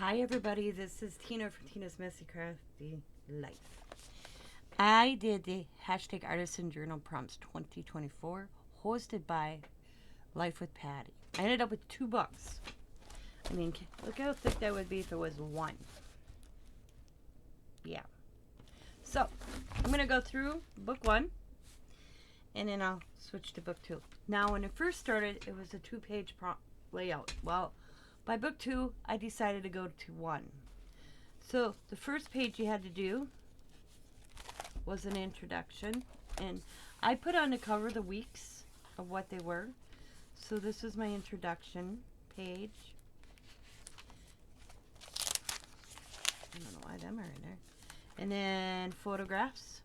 Hi everybody, this is Tina from Tina's Messy Crafty Life. I did the hashtag Artisan Journal Prompts 2024 hosted by Life with Patti. I ended up with 2 books. I mean, look how thick that would be if it was one. Yeah. So, I'm going to go through book 1 and then I'll switch to book 2. Now, when it first started, it was a 2-page layout. Well, by book 2, I decided to go to 1. So the first page you had to do was an introduction, and I put on the cover the weeks of what they were. So this was my introduction page. I don't know why them are in there. And then photographs.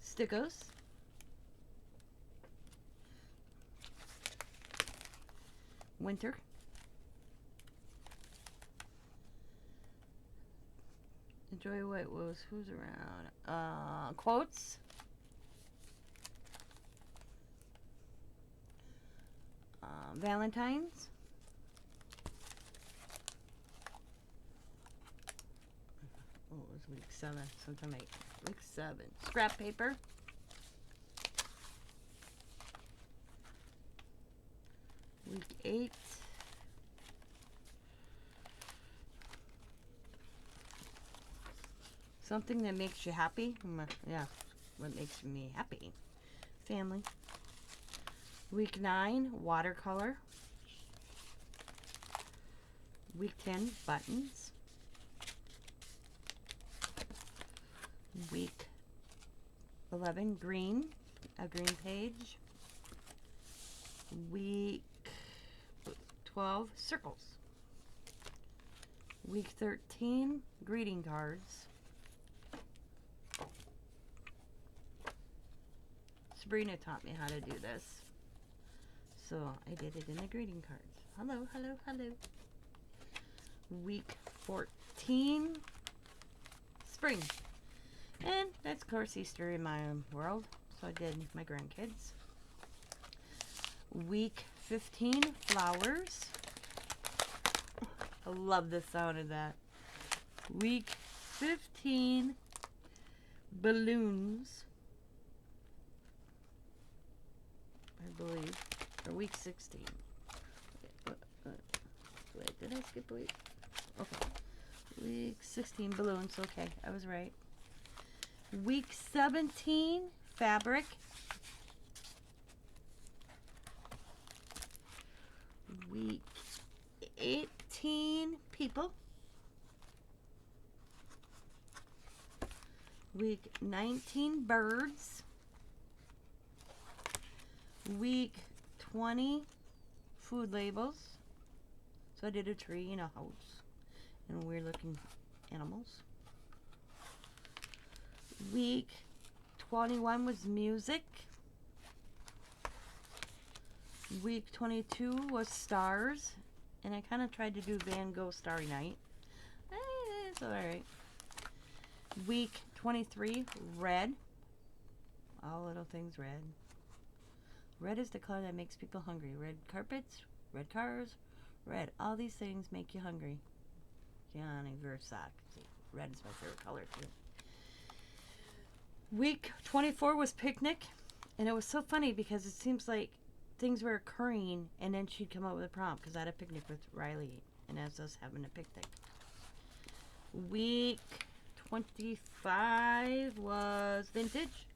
Stickers. Winter. Enjoy what was who's around. Quotes. Valentine's. Oh, it was week 7. Sometime week 7. Scrap paper. Week 8. Something that makes you happy. Yeah, what makes me happy? Family. Week 9, watercolor. Week 10, buttons. Week 11, green. A green page. Week 12, circles. Week 13, greeting cards. Sabrina taught me how to do this, so I did it in the greeting cards. Hello, hello, hello. Week 14, spring. And that's, of course, Easter in my world, so I did my grandkids. Week 15, flowers. I love the sound of that. Week 15, balloons. I believe. Or week 16. Wait, did I skip a week? Okay. Week 16, balloons. Okay, I was right. Week 17, fabric. Week 18, people. Week 19, birds. Week 20, food labels. So I did a tree and a house and weird looking animals. Week 21 was music. Week 22 was stars, and I kind of tried to do Van Gogh Starry Night. It's alright. Week 23, red. All little things red. Red is the color that makes people hungry. Red carpets, red cars, red. All these things make you hungry. Gianni Versace. Red is my favorite color too. Week 24 was picnic, and it was so funny because it seems like things were occurring, and then she'd come up with a prompt because I had a picnic with Riley, and as us having a picnic. Week 25 was vintage.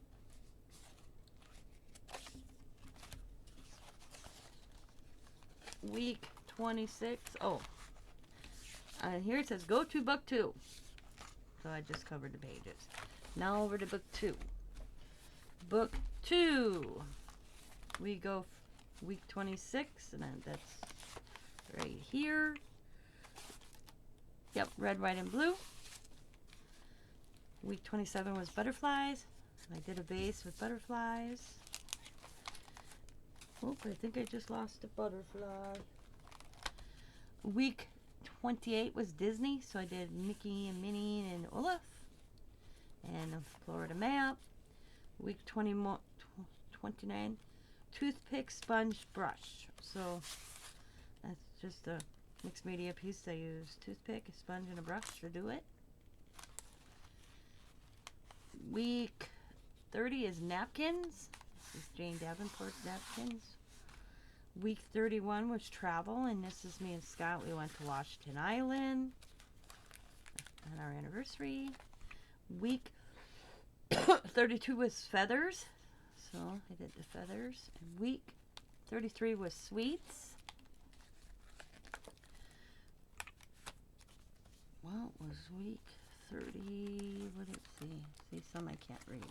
Week 26. Oh, and here it says go to book 2. So I just covered the pages. Now over to book 2. Book 2. We go week 26, and then that's right here. Yep, red, white, and blue. Week 27 was butterflies. I did a vase with butterflies. Oh, I think I just lost a butterfly. Week 28 was Disney, so I did Mickey and Minnie and Olaf. And a Florida map. Week 29, toothpick sponge brush. So that's just a mixed media piece. I use toothpick, a sponge, and a brush to do it. Week 30 is napkins. This is Jane Davenport's napkins. Week 31 was travel, and this is me and Scott. We went to Washington Island on our anniversary. Week 32 was feathers, so I did the feathers. And week 33 was sweets. What was week 30? What did it see? See, some I can't read.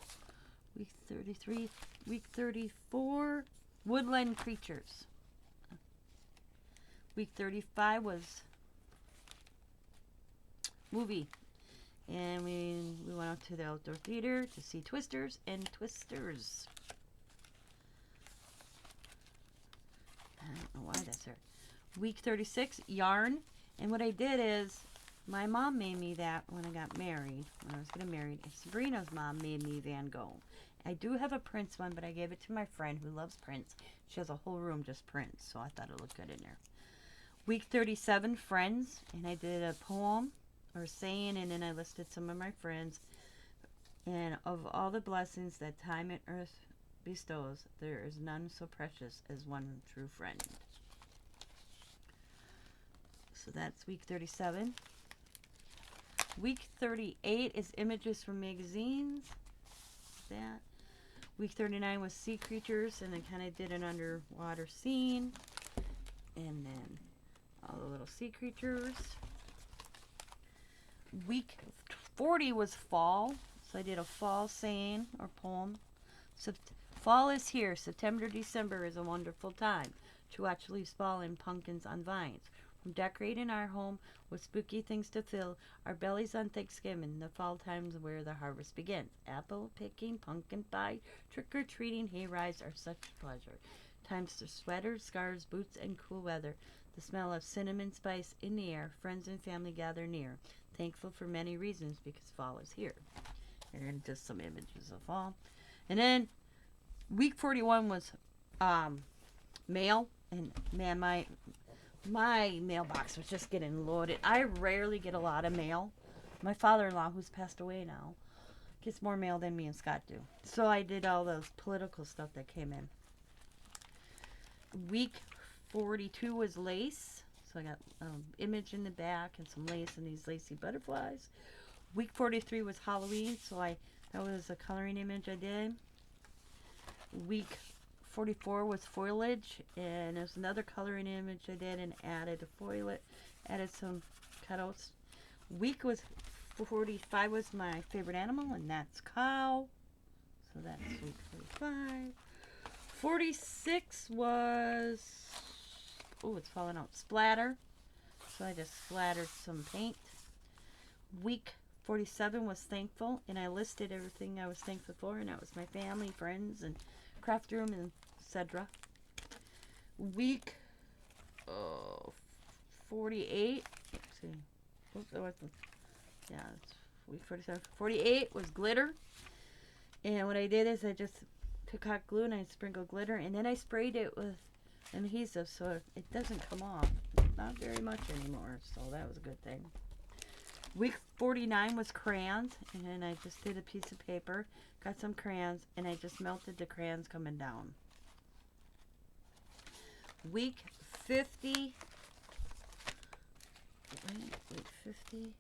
Week 33, week 34, woodland creatures. Week 35 was movie. And we went out to the outdoor theater to see Twisters and Twisters. I don't know why that's there. Week 36, yarn. And what I did is, my mom made me that when I got married, when I was getting married. And Sabrina's mom made me Van Gogh. I do have a Prince one, but I gave it to my friend who loves Prince. She has a whole room just Prince, so I thought it looked good in there. Week 37, friends. And I did a poem or saying, and then I listed some of my friends. And of all the blessings that time and earth bestows, there is none so precious as one true friend. So that's week 37. Week 38 is images from magazines. That. Week 39 was sea creatures, and I kind of did an underwater scene. And then all the little sea creatures. Week 40 was fall, so I did a fall saying or poem. So fall is here. September, December is a wonderful time to watch leaves fall and pumpkins on vines. From decorating our home with spooky things to fill our bellies on Thanksgiving, the fall times where the harvest begins. Apple picking, pumpkin pie, trick-or-treating, hay rides are such pleasure. Times to sweaters, scarves, boots, and cool weather. The smell of cinnamon spice in the air. Friends and family gather near. Thankful for many reasons because fall is here. And just some images of fall. And then week 41 was mail. And man, my mailbox was just getting loaded. I rarely get a lot of mail. My father-in-law, who's passed away now, gets more mail than me and Scott do. So I did all those political stuff that came in. Week 42 was lace. So I got image in the back and some lace and these lacy butterflies. Week 43 was Halloween, so that was a coloring image I did. Week 44 was foliage, and there's another coloring image I did and added a foliage, added some cutouts. Week was 45 was my favorite animal, and that's cow. So that's week 45. 46 was, oh, it's falling out, splatter. So I just splattered some paint. Week 47 was thankful, and I listed everything I was thankful for, and that was my family, friends, and craft room, and etc. Week 48. Let's see. Yeah, it's week 47. 48 was glitter, and what I did is I just took hot glue and I sprinkled glitter, and then I sprayed it with adhesive so it doesn't come off. Not very much anymore, so that was a good thing. Week 49 was crayons, and then I just did a piece of paper, got some crayons, and I just melted the crayons coming down. Week 50. Week 50.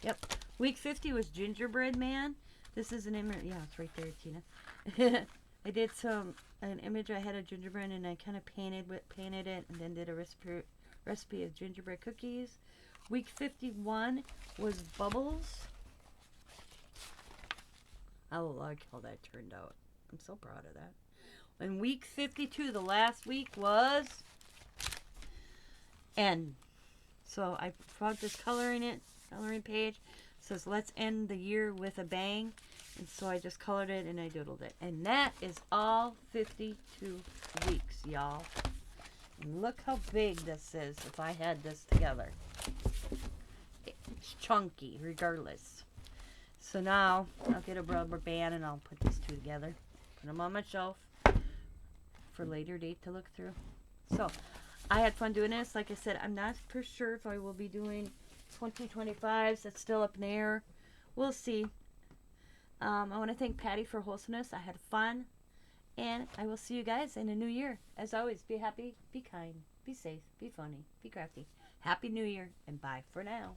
Yep. Week 50 was gingerbread man. This is an image. Yeah, it's right there, Tina. I did an image. I had a gingerbread, and I kind of painted it, and then did a recipe of gingerbread cookies. Week 51 was bubbles. I like how that turned out. I'm so proud of that. And week 52, the last week, was end. So I brought this coloring page. It says, let's end the year with a bang. And so I just colored it and I doodled it. And that is all 52 weeks, y'all. And look how big this is if I had this together. It's chunky, regardless. So now I'll get a rubber band and I'll put these two together. Put them on my shelf. for later date to look through. So I had fun doing this. Like I said, I'm not for sure if I will be doing 2025s. That's still up in the air. We'll see. I want to thank Patti for hosting us. I had fun. And I will see you guys in a new year. As always, be happy, be kind, be safe, be funny, be crafty. Happy New Year, and bye for now.